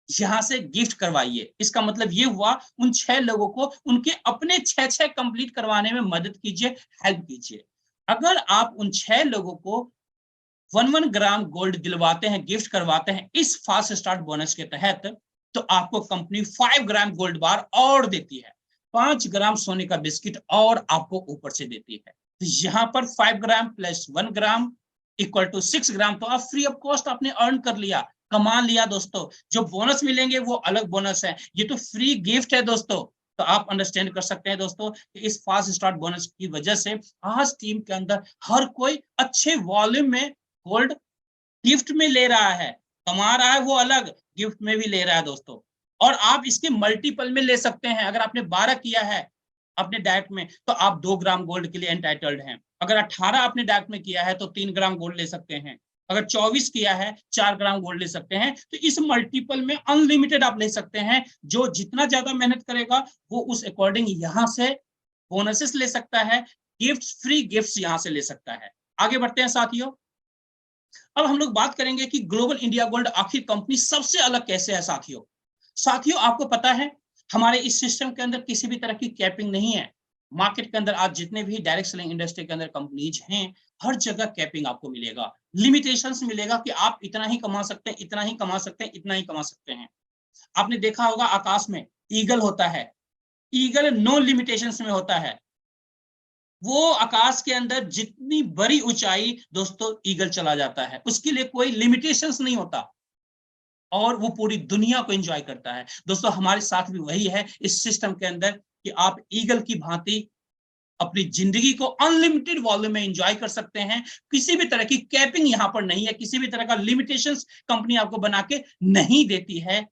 यहां से गिफ्ट करवाइए। इसका मतलब ये हुआ, उन 6 लोगों को उनके अपने 6-6 कंप्लीट करवाने में मदद कीजिए, हेल्प कीजिए। अगर आप उन 6 लोगों को 1-1 ग्राम गोल्ड दिलवाते हैं, गिफ्ट करवाते हैं इस फास्ट स्टार्ट बोनस के तहत, तो आपको कंपनी 5 ग्राम गोल्ड बार और देती है, 5 ग्राम सोने का बिस्किट और आपको ऊपर से देती है। तो यहाँ पर 5 gram plus 1 gram equal to 6 gram, तो आप फ्री ऑफ कॉस्ट आपने अर्न कर लिया, कमा लिया दोस्तों। जो बोनस मिलेंगे वो अलग बोनस है, ये तो फ्री गिफ्ट है दोस्तों। तो आप अंडरस्टैंड कर सकते हैं दोस्तों कि इस फास्ट स्टार्ट बोनस की वजह से आज टीम के अंदर हर कोई अच्छे वॉल्यूम में गोल्ड गिफ्ट में ले रहा है, कमा रहा है वो अलग, गिफ्ट में भी ले रहा है दोस्तों। और आप इसके मल्टीपल में ले सकते हैं। अगर आपने 12 किया है अपने डाइट में तो आप 2 ग्राम गोल्ड के लिए एंटाइटल्ड हैं। अगर 18 आपने डाइट में किया है तो 3 ग्राम गोल्ड ले सकते हैं। अगर 24 किया है 4 ग्राम गोल्ड ले सकते हैं। तो इस मल्टीपल में अनलिमिटेड आप ले सकते हैं। जो जितना ज्यादा मेहनत करेगा वो उस अकॉर्डिंग यहां से बोनसेस ले सकता है, गिफ्ट, फ्री गिफ्ट यहां से ले सकता है। आगे बढ़ते हैं साथियों। अब हम लोग बात करेंगे कि ग्लोबल इंडिया गोल्ड आखिर कंपनी सबसे अलग कैसे है साथियों। साथियों, आपको पता है हमारे इस सिस्टम के अंदर किसी भी तरह की कैपिंग नहीं है। मार्केट के अंदर आज जितने भी डायरेक्ट सेलिंग इंडस्ट्री के अंदर कंपनीज हैं, हर जगह कैपिंग आपको मिलेगा, लिमिटेशंस मिलेगा कि आप इतना ही कमा सकते हैं, इतना ही कमा सकते हैं, इतना ही कमा सकते हैं। आपने देखा होगा आकाश में ईगल होता है, ईगल नो लिमिटेशंस में होता है। वो आकाश के अंदर जितनी बड़ी ऊंचाई दोस्तों ईगल चला जाता है, उसके लिए कोई लिमिटेशंस नहीं होता और वो पूरी दुनिया को एंजॉय करता है। दोस्तों, हमारे साथ भी वही है इस सिस्टम के अंदर कि आप ईगल की भांति अपनी जिंदगी को अनलिमिटेड वॉल्यूम में एंजॉय कर सकते हैं। किसी भी तरह की कैपिंग यहां पर नहीं है, किसी भी तरह का लिमिटेशंस कंपनी आपको बना के नहीं देती है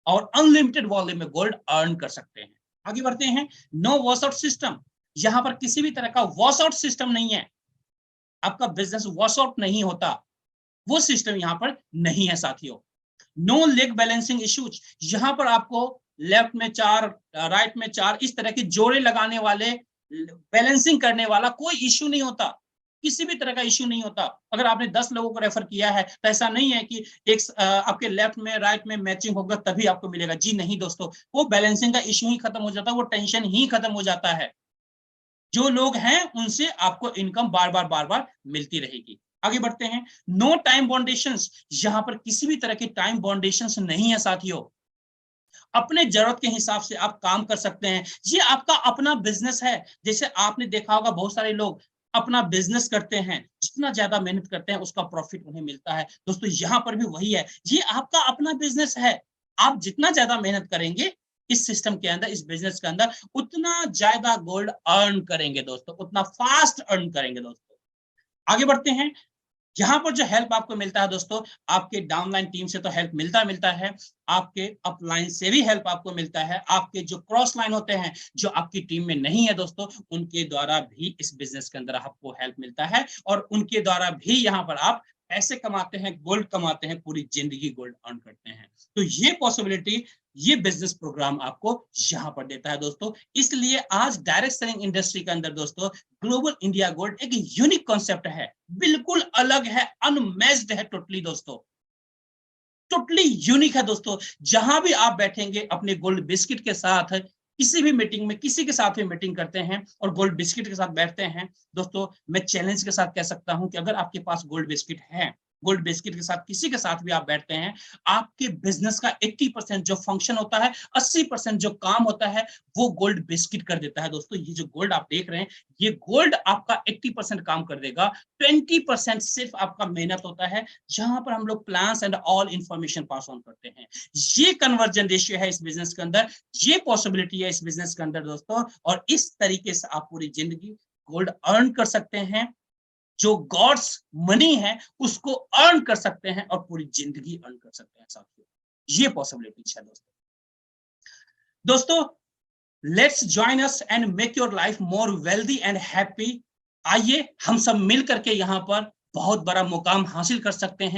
और अनलिमिटेड वॉल्यूम में गोल्ड अर्न कर सकते हैं। आगे बढ़ते हैं। नो वॉश आउट सिस्टम, यहां पर किसी भी तरह का वॉश आउट सिस्टम नहीं है। आपका बिजनेस वॉश आउट नहीं होता, वो सिस्टम यहां पर नहीं है साथियों। नो लेग बैलेंसिंग इश्यूज, यहां पर आपको लेफ्ट में 4 राइट में 4 इस तरह के जोड़े लगाने वाले, बैलेंसिंग करने वाला कोई इश्यू नहीं होता, किसी भी तरह का इश्यू नहीं होता। अगर आपने 10 लोगों को रेफर किया है तो ऐसा नहीं है कि एक आपके लेफ्ट में राइट में मैचिंग होगा तभी आपको मिलेगा, जी नहीं दोस्तों, वो बैलेंसिंग का इश्यू ही खत्म हो जाता है, वो टेंशन ही खत्म हो जाता है। जो लोग हैं उनसे आपको इनकम बार बार मिलती रहेगी। आगे बढ़ते हैं। नो टाइम बाउंडेशंस, यहां पर किसी भी तरह की टाइम बाउंडेशंस नहीं है साथियों। अपने जरूरत के हिसाब से आप काम कर सकते हैं, ये आपका अपना बिजनेस है। जैसे आपने देखा होगा बहुत सारे लोग अपना बिजनेस करते हैं, जितना ज्यादा मेहनत करते हैं उसका प्रॉफिट उन्हें मिलता है। दोस्तों, यहां पर भी वही है, ये आपका अपना बिजनेस है। आप जितना ज्यादा मेहनत करेंगे इस सिस्टम के अंदर, इस बिजनेस के अंदर, उतना ज्यादा गोल्ड अर्न करेंगे दोस्तों, उतना फास्ट अर्न करेंगे दोस्तों। आगे बढ़ते हैं। यहाँ पर जो हेल्प आपको मिलता है दोस्तों, आपके डाउनलाइन टीम से तो हेल्प मिलता है, आपके अपलाइन से भी हेल्प आपको मिलता है, आपके जो क्रॉस लाइन होते हैं जो आपकी टीम में नहीं है दोस्तों, उनके द्वारा भी इस बिजनेस के अंदर आपको हेल्प मिलता है और उनके द्वारा भी यहाँ पर आप पैसे कमाते हैं, गोल्ड कमाते हैं, पूरी जिंदगी गोल्ड अर्न करते हैं। तो ये पॉसिबिलिटी ये बिजनेस प्रोग्राम आपको यहाँ पर देता है दोस्तों। इसलिए आज डायरेक्ट सेलिंग इंडस्ट्री के अंदर दोस्तों ग्लोबल इंडिया गोल्ड एक यूनिक कॉन्सेप्ट है, बिल्कुल अलग है, अनमैच्ड है टोटली दोस्तों, टोटली यूनिक है दोस्तों। जहां भी आप बैठेंगे अपने गोल्ड बिस्किट के साथ, किसी भी मीटिंग में किसी के साथ भी मीटिंग करते हैं और गोल्ड बिस्किट के साथ बैठते हैं दोस्तों, मैं चैलेंज के साथ कह सकता हूं कि अगर आपके पास गोल्ड बिस्किट है, गोल्ड बिस्किट के साथ किसी के साथ भी आप बैठते हैं, आपके बिजनेस का 80% जो फंक्शन होता है, 80% जो काम होता है, वो गोल्ड बिस्किट कर देता है दोस्तों। ये जो गोल्ड आप देख रहे हैं, ये गोल्ड आपका 80% काम कर देगा, 20% सिर्फ आपका मेहनत होता है, जहां पर हम लोग plans and all information pass on करते हैं। ये कन्वर्जन रेशियो है इस बिजनेस के अंदर, ये पॉसिबिलिटी है इस बिजनेस के अंदर दोस्तों, और इस तरीके से आप पूरी जिंदगी गोल्ड अर्न कर सकते हैं। जो गॉड्स मनी है उसको अर्न कर सकते हैं और पूरी जिंदगी अर्न कर सकते हैं साथियों, ये पॉसिबिलिटीज है दोस्तों। दोस्तों, let's join us and make your life more wealthy and happy. आइए हम सब मिल करके यहाँ पर बहुत बड़ा मुकाम हासिल कर सकते हैं।